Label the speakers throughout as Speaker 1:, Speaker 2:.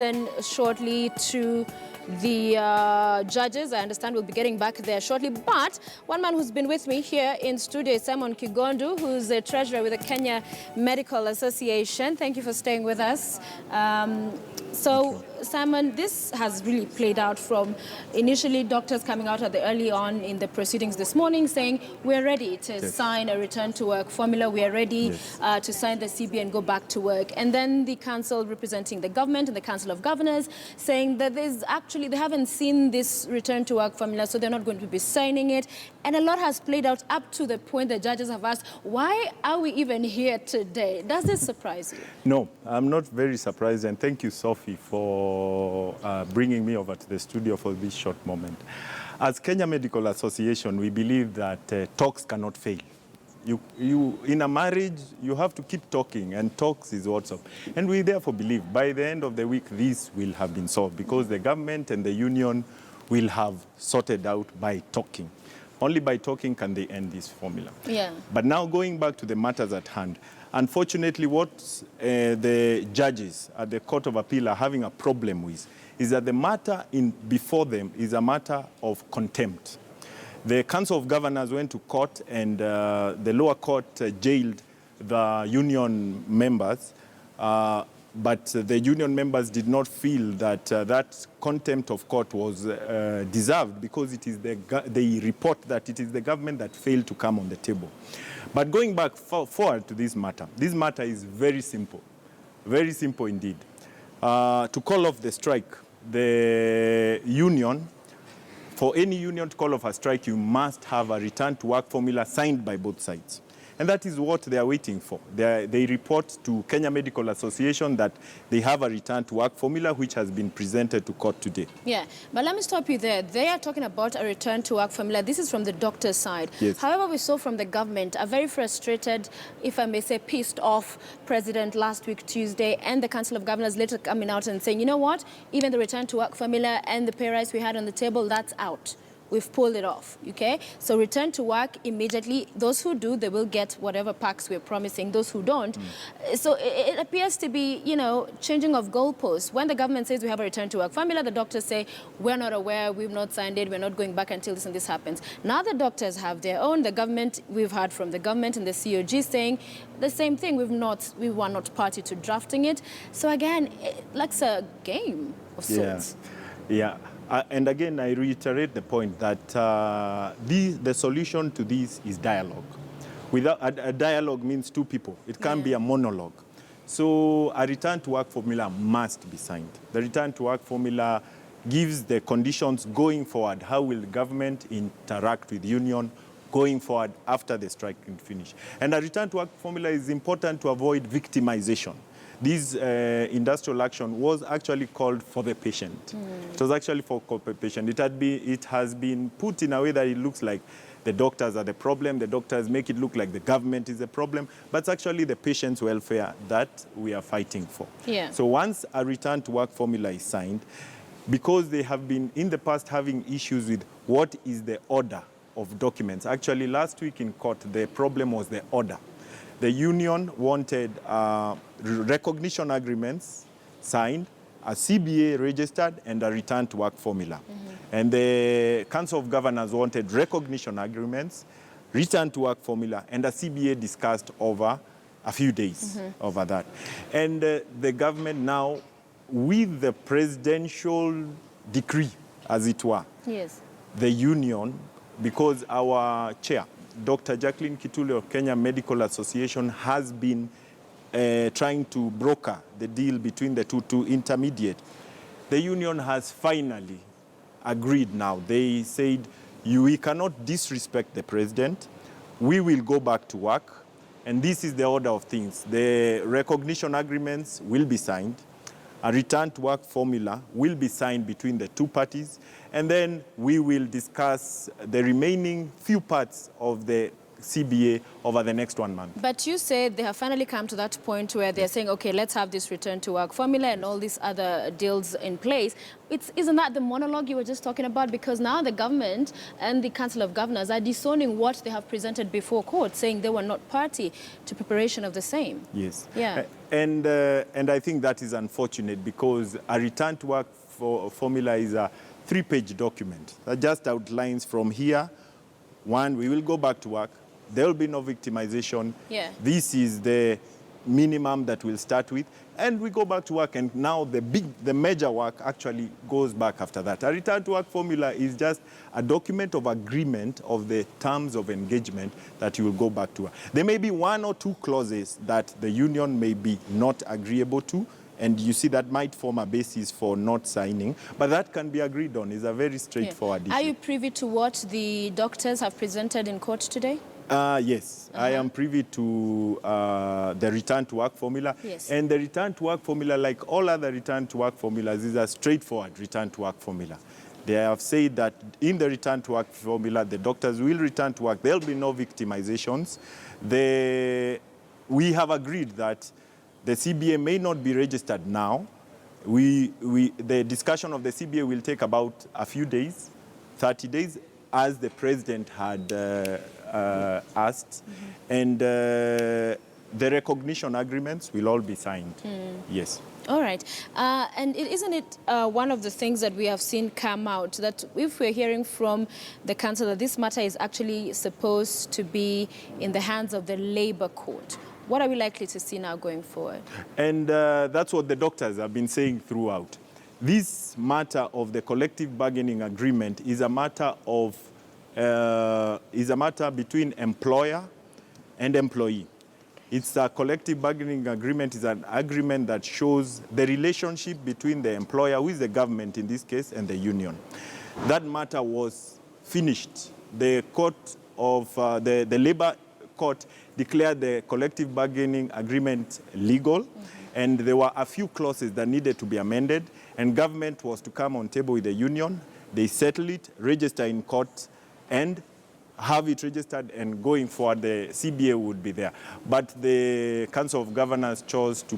Speaker 1: Then shortly to the judges. I understand we'll be getting back there shortly. But one man who's been with me here in studio is Simon Kigondu, who's a treasurer with the Kenya Medical Association. Thank you for staying with us. So, Simon, this has really played out from initially doctors coming out at the early on in the proceedings this morning saying we're ready to sign a return to work formula. We are ready to sign the CB and go back to work. And then the council representing the government and the Council of Governors saying that they haven't seen this return to work formula, so they're not going to be signing it. And a lot has played out up to the point the judges have asked, why are we even here today? Does this surprise you?
Speaker 2: No, I'm not very surprised, and thank you, Sophie, for bringing me over to the studio for this short moment. As Kenya Medical Association, we believe that talks cannot fail. In a marriage, you have to keep talking, and talks is what's up. And we therefore believe by the end of the week, this will have been solved because the government and the union will have sorted out by talking. Only by talking can they end this formula.
Speaker 1: Yeah.
Speaker 2: But now going back to the matters at hand, unfortunately what the judges at the Court of Appeal are having a problem with is that the matter before them is a matter of contempt. The Council of Governors went to court and the lower court jailed the union members, but the union members did not feel that that contempt of court was deserved because it is they report that it is the government that failed to come on the table. But going back forward to this matter is very simple indeed. To call off the strike, the union, for any union to call off a strike, you must have a return to work formula signed by both sides. And that is what they are waiting for. They report to Kenya Medical Association that they have a return to work formula which has been presented to court today.
Speaker 1: Yeah, but let me stop you there. They are talking about a return to work formula. This is from the doctor's side.
Speaker 2: Yes.
Speaker 1: However, we saw from the government a very frustrated, if I may say, pissed off president last week, Tuesday, and the Council of Governors later coming out and saying, you know what, even the return to work formula and the pay rise we had on the table, that's out. We've pulled it off, okay? So return to work immediately. Those who do, they will get whatever packs we're promising. Those who don't. So it appears to be, you know, changing of goalposts. When the government says we have a return to work formula, the doctors say, we're not aware, we've not signed it, we're not going back until this and this happens. Now the doctors have their own. The government, we've heard from the government and the COG saying the same thing. We were not party to drafting it. So again, like a game of sorts.
Speaker 2: Yeah. And again, I reiterate the point that the solution to this is dialogue. A dialogue means two people. It can't be a monologue. So a return to work formula must be signed. The return to work formula gives the conditions going forward. How will government interact with union going forward after the strike can finish? And a return to work formula is important to avoid victimization. This industrial action was actually called for the patient. It was actually for the patient. It has been put in a way that it looks like the doctors are the problem. The doctors make it look like the government is the problem. But it's actually the patient's welfare that we are fighting for.
Speaker 1: Yeah.
Speaker 2: So once a return to work formula is signed, because they have been in the past having issues with what is the order of documents. Actually, last week in court, the problem was the order. The union wanted recognition agreements signed, a CBA registered, and a return to work formula. And the Council of Governors wanted recognition agreements, return to work formula, and a CBA discussed over a few days over that. And the government now, with the presidential decree, as it were, the union, because our chair, Dr. Jacqueline Kitule of Kenya Medical Association has been trying to broker the deal between the two to intermediate. The union has finally agreed now. They said, we cannot disrespect the president. We will go back to work. And this is the order of things. The recognition agreements will be signed. A return to work formula will be signed between the two parties. And then we will discuss the remaining few parts of the CBA over the next 1 month.
Speaker 1: But you said they have finally come to that point where they're saying, okay, let's have this return to work formula and all these other deals in place. Isn't that the monologue you were just talking about? Because now the government and the Council of Governors are disowning what they have presented before court, saying they were not party to preparation of the same.
Speaker 2: Yes.
Speaker 1: Yeah.
Speaker 2: And I think that is unfortunate because a return to work formula is a 3-page document that just outlines from here, one, we will go back to work. There will be no victimization.
Speaker 1: Yeah.
Speaker 2: This is the minimum that we'll start with. And we go back to work, and now the major work actually goes back after that. A return to work formula is just a document of agreement of the terms of engagement that you will go back to work. There may be 1 or 2 clauses that the union may be not agreeable to, and you see that might form a basis for not signing, but that can be agreed on. It's a very straightforward issue.
Speaker 1: Are you privy to what the doctors have presented in court today?
Speaker 2: Yes, I am privy to the return to work formula.
Speaker 1: Yes.
Speaker 2: And the return to work formula, like all other return to work formulas, is a straightforward return to work formula. They have said that in the return to work formula, the doctors will return to work. There will be no victimizations. We have agreed that the CBA may not be registered now. The discussion of the CBA will take about a few days, 30 days, as the president had asked. And the recognition agreements will all be signed. Yes.
Speaker 1: All right. And isn't it one of the things that we have seen come out, that if we're hearing from the council that this matter is actually supposed to be in the hands of the labor court? What are we likely to see now going forward? And
Speaker 2: that's what the doctors have been saying throughout. This matter of the collective bargaining agreement is a matter between employer and employee. It's a collective bargaining agreement is an agreement that shows the relationship between the employer, who is the government in this case, and the union. That matter was finished. The court of the labor court declared the collective bargaining agreement legal, and there were a few clauses that needed to be amended, and government was to come on table with the union. They settle it, register in court, and have it registered, and going forward, the CBA would be there. But the Council of Governors chose to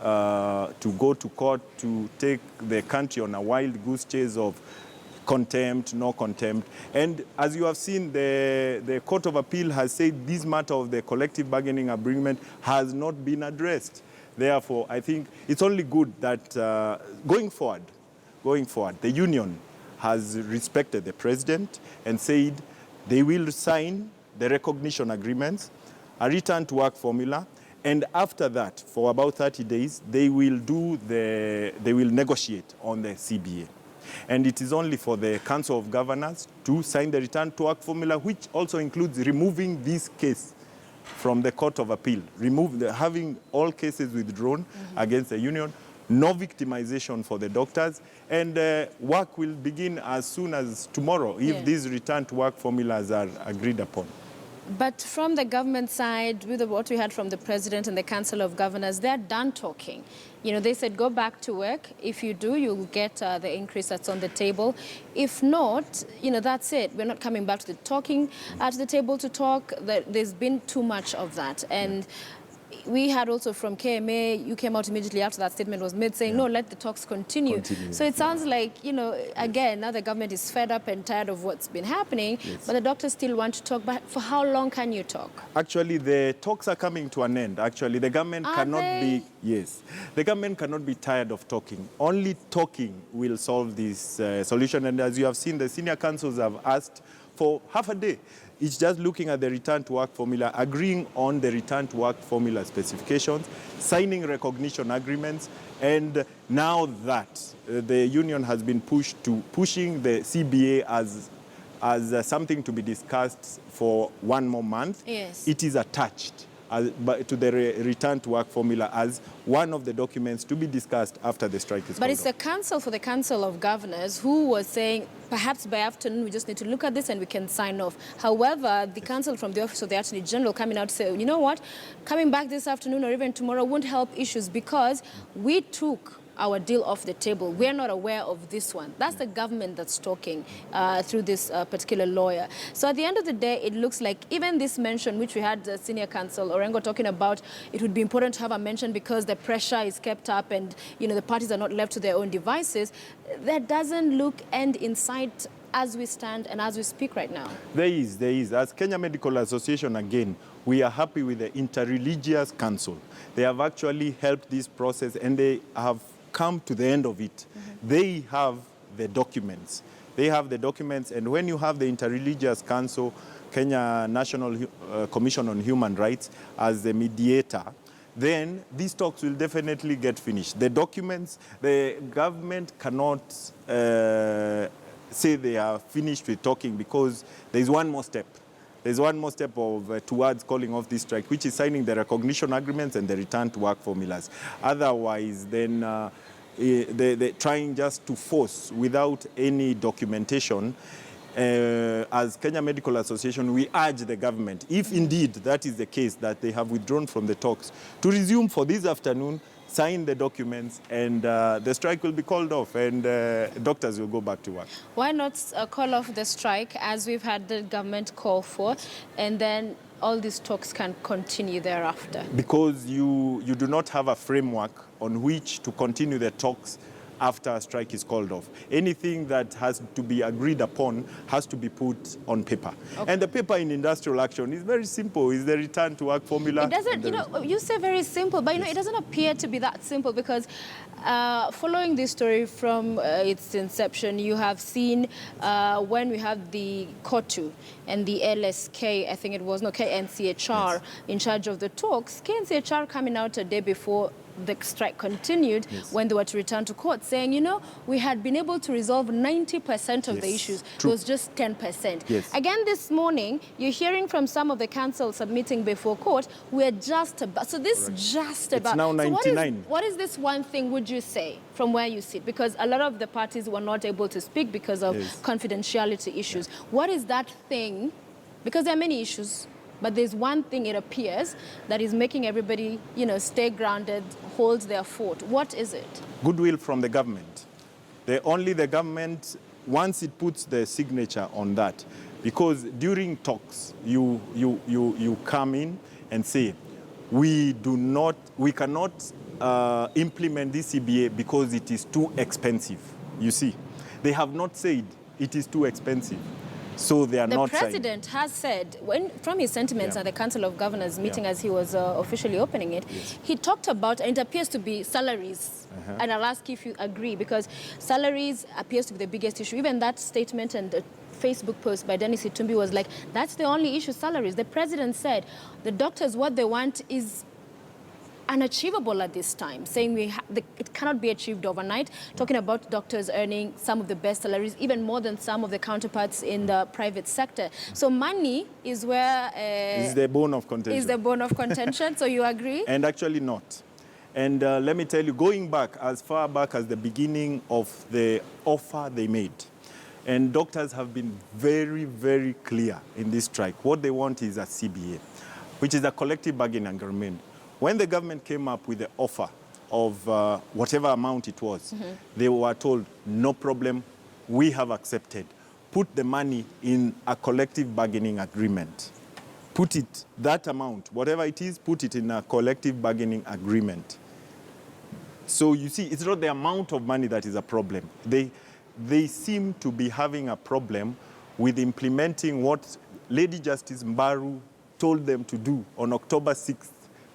Speaker 2: go to court to take the country on a wild goose chase of contempt, no contempt. And as you have seen, the Court of Appeal has said this matter of the collective bargaining agreement has not been addressed. Therefore, I think it's only good that going forward, the union has respected the president and said they will sign the recognition agreements, a return to work formula, and after that, for about 30 days, they will negotiate on the CBA. And it is only for the Council of Governors to sign the return to work formula, which also includes removing this case from the Court of Appeal, having all cases withdrawn against the union, no victimization for the doctors, and work will begin as soon as tomorrow if these return to work formulas are agreed upon.
Speaker 1: But from the government side, with what we heard from the president and the Council of Governors, they're done talking. You know, they said, go back to work. If you do, you'll get the increase that's on the table. If not, you know, that's it. We're not coming back to the table to talk. There's been too much of that. And we had also from KMA, you came out immediately after that statement was made saying, no, let the talks continue. So it sounds like, you know, again, now the government is fed up and tired of what's been happening, but the doctors still want to talk. But for how long can you talk? Actually,
Speaker 2: the talks are coming to an end. Actually, the government the government cannot be tired of talking. Only talking will solve this solution. And as you have seen, the senior councils have asked for half a day. It's just looking at the return to work formula, agreeing on the return to work formula specifications, signing recognition agreements, and now that the union has been pushing the CBA as something to be discussed for 1 more month, it is attached to the return to work formula as one of the documents to be discussed after the strike is
Speaker 1: But it's the council for the Council of Governors who was saying, perhaps by afternoon we just need to look at this and we can sign off. However, the council from the Office of the Attorney General coming out to say, you know what, coming back this afternoon or even tomorrow won't help issues because we took our deal off the table. We're not aware of this one. That's the government that's talking through this particular lawyer. So at the end of the day, it looks like even this mention, which we had the senior counsel Orengo talking about, it would be important to have a mention because the pressure is kept up and, you know, the parties are not left to their own devices. That doesn't look end in sight as we stand and as we speak right now.
Speaker 2: There is. As Kenya Medical Association, again, we are happy with the Interreligious Council. They have actually helped this process and they have come to the end of it. They have the documents. And when you have the Interreligious Council, Kenya National Commission on Human Rights as the mediator, then these talks will definitely get finished. The documents, the government cannot say they are finished with talking because there's one more step. There's one more step of towards calling off this strike, which is signing the recognition agreements and the return to work formulas. Otherwise, then they're trying just to force without any documentation. As Kenya Medical Association, we urge the government, if indeed that is the case, that they have withdrawn from the talks, to resume for this afternoon, sign the documents, and the strike will be called off, and doctors will go back to work.
Speaker 1: Why not call off the strike, as we've had the government call for, and then all these talks can continue thereafter?
Speaker 2: Because you do not have a framework on which to continue the talks after a strike is called off. Anything that has to be agreed upon has to be put on paper. Okay. And the paper in industrial action is very simple. It's the return to work formula.
Speaker 1: It doesn't, you know, you say very simple, but you know, it doesn't appear to be that simple because following this story from its inception, you have seen when we have the KOTU and the LSK, I think it was, no, KNCHR, yes, in charge of the talks, KNCHR coming out a day before the strike continued, yes, when they were to return to court, saying, you know, we had been able to resolve 90% of, yes, the issues. True. It was just 10%.
Speaker 2: Yes.
Speaker 1: Again, this morning, you're hearing from some of the council submitting before court, we're just about, so this Correct. Just about.
Speaker 2: It's now 99.
Speaker 1: So what is this one thing, would you say, from where you sit? Because a lot of the parties were not able to speak because of, yes, confidentiality issues. Yeah. What is that thing? Because there are many issues, but there's one thing, it appears, that is making everybody, you know, stay grounded, hold their fort. What is it?
Speaker 2: Goodwill from the government. Only the government, once it puts the signature on that, because during talks, you come in and say, we cannot implement this CBA because it is too expensive. You see, they have not said it is too expensive. So they are not.
Speaker 1: The president has said, from his sentiments, yeah, at the Council of Governors meeting, yeah, as he was officially opening it, yes, he talked about, and it appears to be salaries. And I'll ask if you agree, because salaries appears to be the biggest issue. Even that statement and the Facebook post by Dennis Itumbi was like, that's the only issue, salaries. The president said the doctors, what they want is unachievable at this time, saying it cannot be achieved overnight, talking about doctors earning some of the best salaries, even more than some of the counterparts in the private sector. So money is where...
Speaker 2: is the bone of contention.
Speaker 1: Is the bone of contention, so you agree?
Speaker 2: And actually not. And let me tell you, going back as far back as the beginning of the offer they made, and doctors have been very, very clear in this strike. What they want is a CBA, which is a collective bargaining agreement. When the government came up with the offer of whatever amount it was, they were told, no problem, we have accepted. Put the money in a collective bargaining agreement. Put it, that amount, whatever it is, put it in a collective bargaining agreement. So you see, it's not the amount of money that is a problem. They seem to be having a problem with implementing what Lady Justice Mbaru told them to do on October 6th,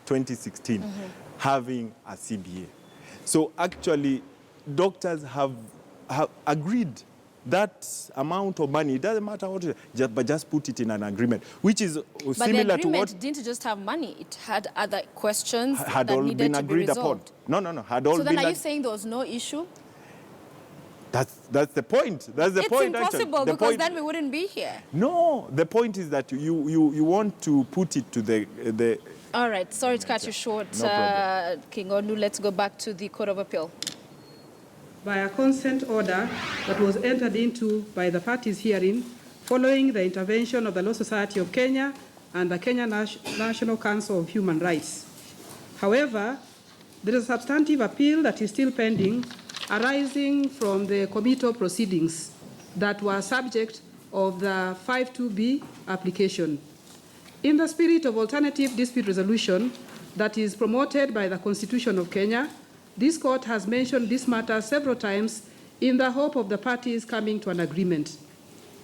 Speaker 2: 2016, having a CBA. So actually, doctors have agreed that amount of money. It doesn't matter what it is, but just put it in an agreement, which is similar to what...
Speaker 1: But the agreement didn't just have money. It had other questions
Speaker 2: had
Speaker 1: that
Speaker 2: all
Speaker 1: needed
Speaker 2: been
Speaker 1: to
Speaker 2: agreed
Speaker 1: be resolved.
Speaker 2: upon. No, had all been...
Speaker 1: So then are you saying there was no issue?
Speaker 2: That's the point. That's the point.
Speaker 1: It's impossible because then we wouldn't be here.
Speaker 2: No, the point is that you want to put it to the
Speaker 1: All right, sorry to cut you short, no King Ondu. Let's go back to the Court of Appeal.
Speaker 3: By a consent order that was entered into by the parties herein following the intervention of the Law Society of Kenya and the Kenya National Council of Human Rights. However, there is a substantive appeal that is still pending arising from the committal proceedings that were subject of the 52B application. In the spirit of alternative dispute resolution that is promoted by the Constitution of Kenya, this court has mentioned this matter several times in the hope of the parties coming to an agreement.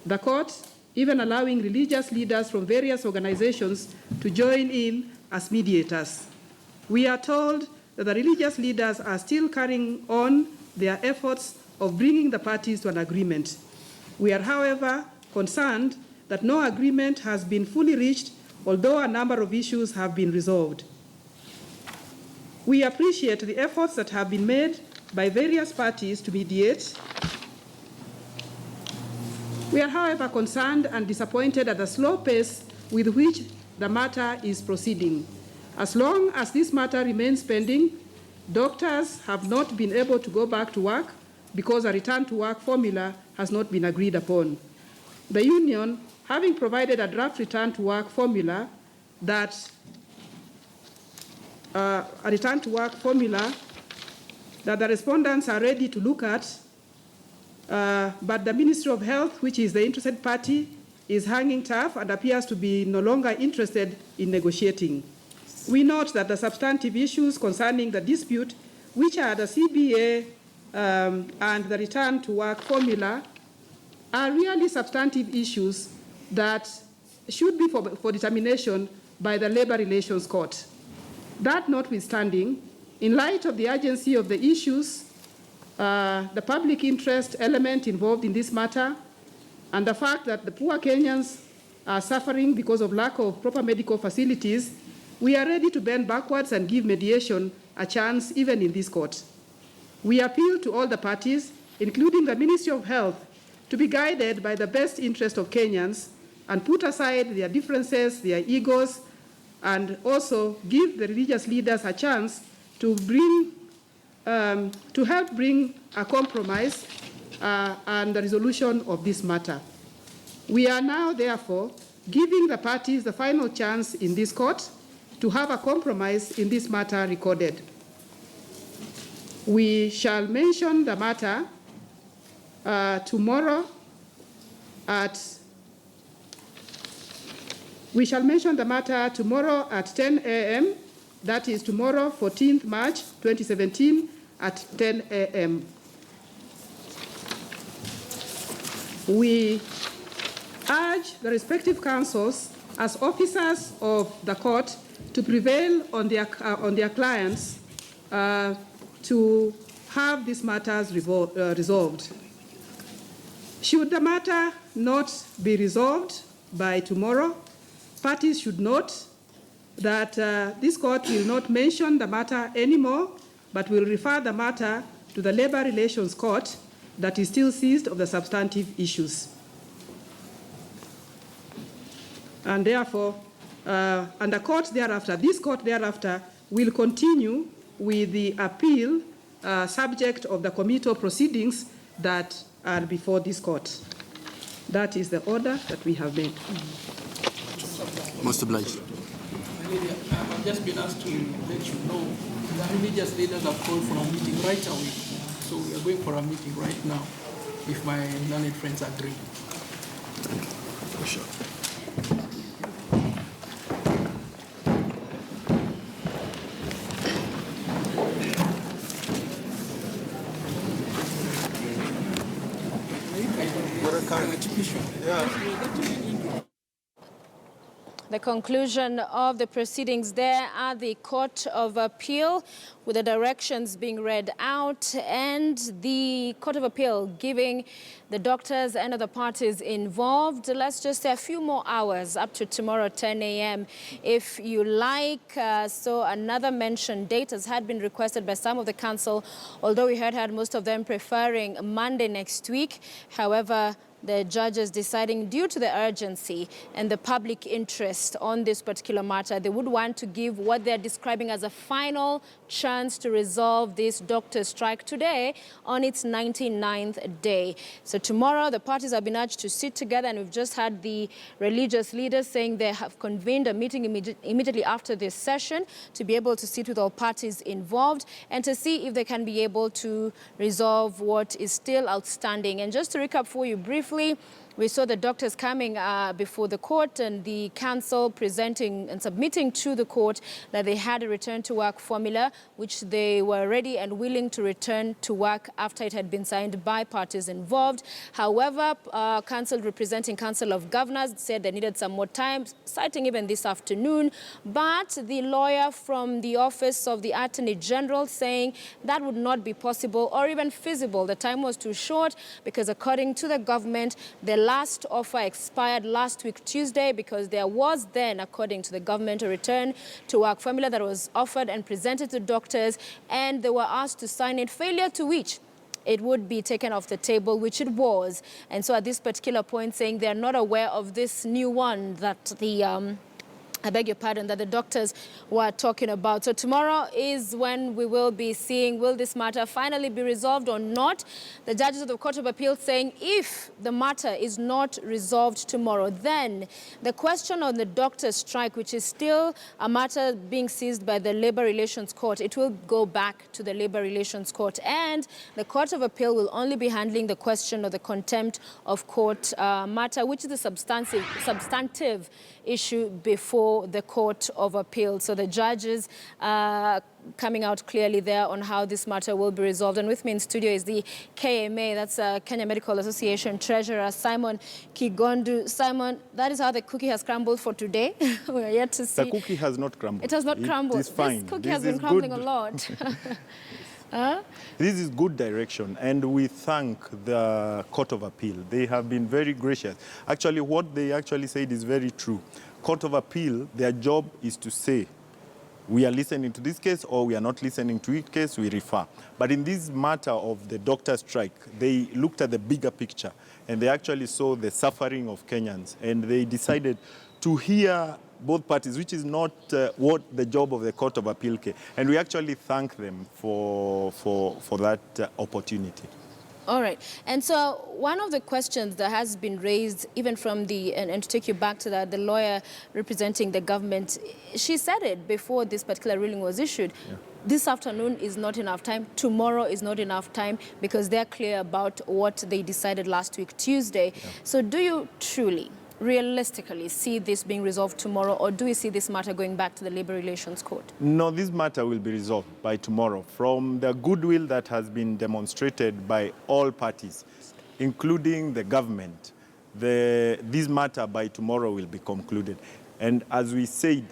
Speaker 3: The court even allowing religious leaders from various organizations to join in as mediators. We are told that the religious leaders are still carrying on their efforts of bringing the parties to an agreement. We are, however, concerned that no agreement has been fully reached, although a number of issues have been resolved. We appreciate the efforts that have been made by various parties to mediate. We are, however, concerned and disappointed at the slow pace with which the matter is proceeding. As long as this matter remains pending, doctors have not been able to go back to work because a return-to-work formula has not been agreed upon. The union, having provided a draft return-to-work formula that the respondents are ready to look at, but the Ministry of Health, which is the interested party, is hanging tough and appears to be no longer interested in negotiating. We note that the substantive issues concerning the dispute, which are the CBA and the return to work formula, are really substantive issues that should be for determination by the Labor Relations Court. That notwithstanding, in light of the urgency of the issues, the public interest element involved in this matter, and the fact that the poor Kenyans are suffering because of lack of proper medical facilities, we are ready to bend backwards and give mediation a chance even in this court. We appeal to all the parties, including the Ministry of Health, to be guided by the best interest of Kenyans and put aside their differences, their egos, and also give the religious leaders a chance to help bring a compromise and the resolution of this matter. We are now, therefore, giving the parties the final chance in this court to have a compromise in this matter recorded. We shall mention the matter tomorrow at 10 a.m. That is tomorrow, 14th March 2017 at 10 a.m. We urge the respective councils as officers of the court to prevail on their clients to have these matters resolved. Should the matter not be resolved by tomorrow, parties should note that this court will not mention the matter anymore, but will refer the matter to the Labor Relations Court that is still seized of the substantive issues. And therefore, and the court thereafter, this court thereafter, will continue with the appeal subject of the committal proceedings that are before this court. That is the order that we have made.
Speaker 4: Most obliged.
Speaker 5: I've just been asked to let you know the religious leaders have called for a meeting right away. So we are going for a meeting right now, if my learned friends agree.
Speaker 4: For sure.
Speaker 1: The conclusion of the proceedings there at the Court of Appeal, with the directions being read out, and the Court of Appeal giving the doctors and other parties involved, let's just say, a few more hours up to tomorrow, 10 a.m. if you like. So another mentioned date has had been requested by some of the council, although we had most of them preferring Monday next week. However, the judges deciding, due to the urgency and the public interest on this particular matter, they would want to give what they're describing as a final chance to resolve this doctor strike today on its 99th day. So tomorrow, the parties have been urged to sit together, and we've just had the religious leaders saying they have convened a meeting immediately after this session to be able to sit with all parties involved and to see if they can be able to resolve what is still outstanding. And just to recap for you briefly, we saw the doctors coming before the court and the council presenting and submitting to the court that they had a return to work formula, which they were ready and willing to return to work after it had been signed by parties involved. However, council representing Council of Governors said they needed some more time, citing even this afternoon. But the lawyer from the Office of the Attorney General saying that would not be possible or even feasible. The time was too short because according to the government, the last offer expired last week Tuesday because there was then, according to the government, a return to work formula that was offered and presented to doctors, and they were asked to sign it, failure to which it would be taken off the table, which it was. And so at this particular point, saying they're not aware of this new one that the I beg your pardon, that the doctors were talking about. So tomorrow is when we will be seeing, will this matter finally be resolved or not? The judges of the Court of Appeal saying if the matter is not resolved tomorrow, then the question on the doctors' strike, which is still a matter being seized by the Labor Relations Court, it will go back to the Labor Relations Court. And the Court of Appeal will only be handling the question of the contempt of court matter, which is the substantive issue before the Court of Appeal. So the judges coming out clearly there on how this matter will be resolved. And with me in studio is the KMA, that's Kenya Medical Association Treasurer, Simon Kigondu. Simon, that is how the cookie has crumbled for today. We're yet to see.
Speaker 2: The cookie has not crumbled.
Speaker 1: It has not crumbled.
Speaker 2: It is fine.
Speaker 1: This cookie has been crumbling a lot.
Speaker 2: This is good direction, and we thank the Court of Appeal. They have been very gracious. Actually, what they actually said is very true. Court of Appeal, their job is to say, we are listening to this case or we are not listening to it case, we refer. But in this matter of the doctor strike, they looked at the bigger picture and they actually saw the suffering of Kenyans, and they decided to hear both parties, which is not what the job of the Court of Appeal case. And we actually thank them for that opportunity.
Speaker 1: All right. And so one of the questions that has been raised, even from the, and to take you back to that, the lawyer representing the government, she said it before this particular ruling was issued. Yeah. This afternoon is not enough time. Tomorrow is not enough time because they're clear about what they decided last week, Tuesday. Yeah. So do you truly, realistically see this being resolved tomorrow, or do we see this matter going back to the Labor Relations Court? No,
Speaker 2: this matter will be resolved by tomorrow. From the goodwill that has been demonstrated by all parties, including the government, this matter by tomorrow will be concluded. And as we said,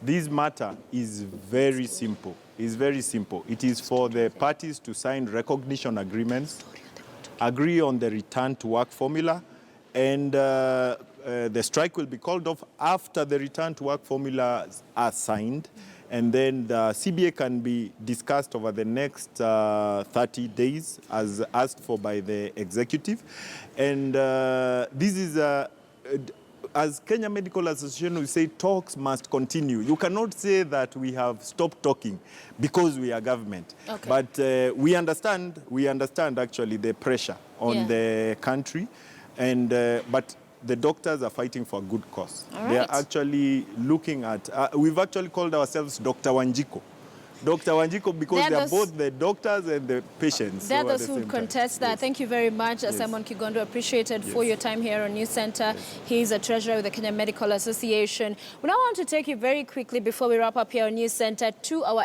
Speaker 2: this matter is very simple. It's very simple. It is for the parties to sign recognition agreements, agree on the return to work formula, and the strike will be called off after the return to work formulas are signed. And then the CBA can be discussed over the next 30 days as asked for by the executive. And this is, as Kenya Medical Association, we say talks must continue. You cannot say that we have stopped talking because we are government. Okay. But we understand actually the pressure on the country. And but the doctors are fighting for a good cause. Right. They are actually looking at, we've actually called ourselves Dr. Wanjiko. Dr. Wanjiko, because they are both the doctors and the patients.
Speaker 1: They're those who contest that. Yes. Thank you very much, Simon Kigondu. Appreciated for your time here on News Center. He's a treasurer with the Kenya Medical Association. We now want to take you very quickly before we wrap up here on News Center to our